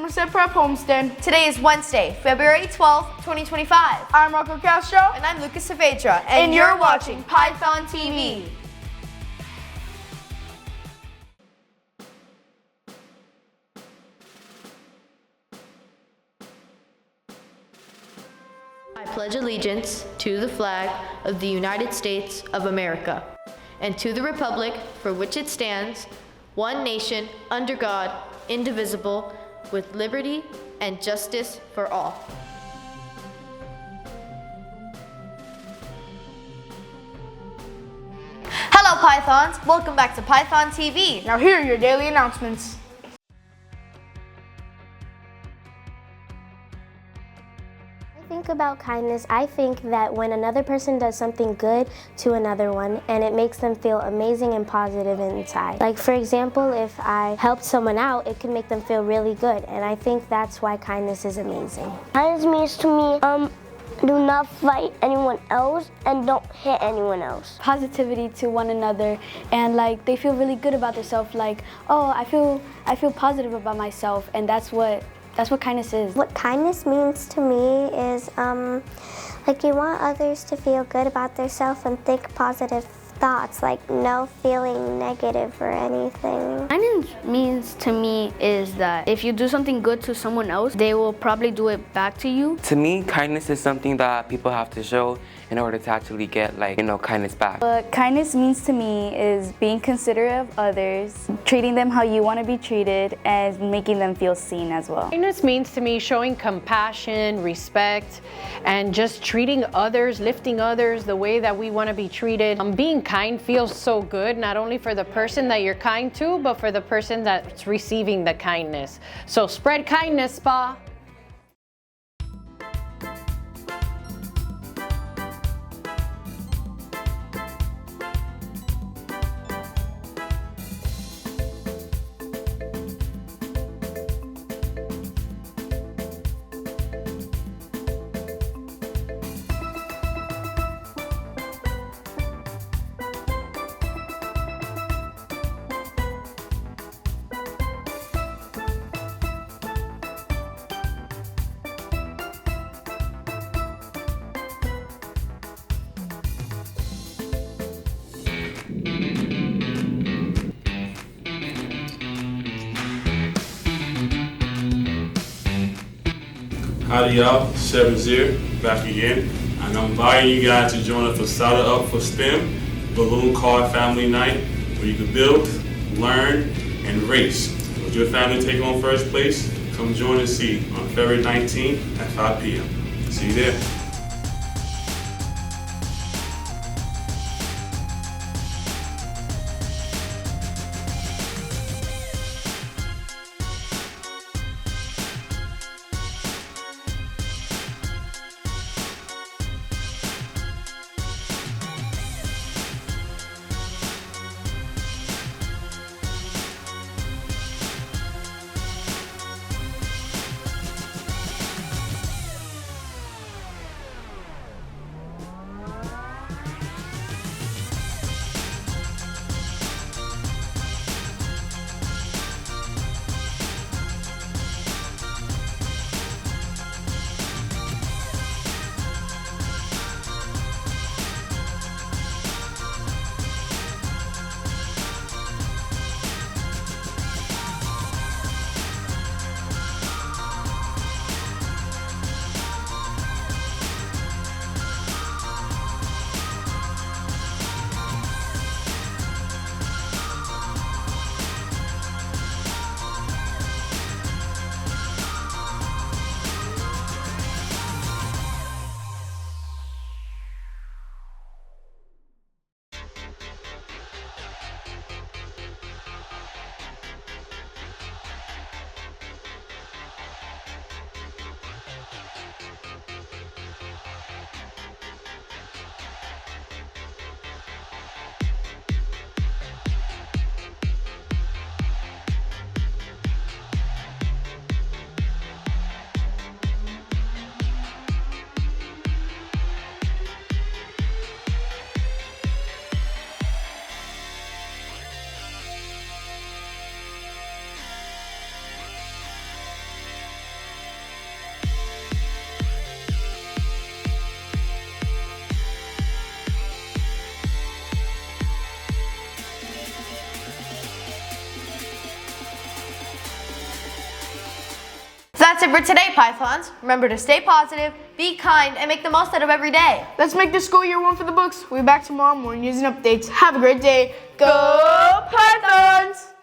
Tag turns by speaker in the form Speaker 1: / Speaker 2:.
Speaker 1: Somerset Prep Homestead.
Speaker 2: Today is Wednesday, February 12th, 2025.
Speaker 1: I'm Marco Castro.
Speaker 2: And I'm Lucas Saavedra.
Speaker 1: And you're watching Python TV.
Speaker 3: I pledge allegiance to the flag of the United States of America and to the republic for which it stands, one nation, under God, indivisible, with liberty and justice for all.
Speaker 2: Hello, Pythons. Welcome back to Python TV.
Speaker 1: Now here are your daily announcements.
Speaker 4: Think about kindness. I think that when another person does something good to another one and it makes them feel amazing and positive inside. Like for example, if I helped someone out, it can make them feel really good, and I think that's why kindness is amazing.
Speaker 5: Kindness means to me, do not fight anyone else and don't hit anyone else.
Speaker 6: Positivity to one another, and like they feel really good about themselves, like, oh, I feel positive about myself, and that's what kindness is.
Speaker 4: What kindness means to me is like you want others to feel good about themselves and think positive thoughts, like no feeling negative or anything.
Speaker 6: Kindness means to me is that if you do something good to someone else, they will probably do it back to you.
Speaker 7: To me, kindness is something that people have to show in order to actually get kindness back.
Speaker 8: What kindness means to me is being considerate of others, treating them how you want to be treated, and making them feel seen as well.
Speaker 9: Kindness means to me showing compassion, respect, and just treating others, lifting others the way that we want to be treated. Being kind feels so good, not only for the person that you're kind to, but for the person that's receiving the kindness. So spread kindness, spa.
Speaker 10: Howdy y'all, 7-0, back again, and I'm inviting you guys to join us for Starter Up for STEM Balloon Card Family Night, where you can build, learn, and race. With your family take on first place, come join and see on February 19th at 5 p.m. See you there.
Speaker 2: that's it for today, Pythons. Remember to stay positive, be kind, and make the most out of every day.
Speaker 1: Let's make this school year one for the books. We'll be back tomorrow morning news and updates. Have a great day. Go Pythons!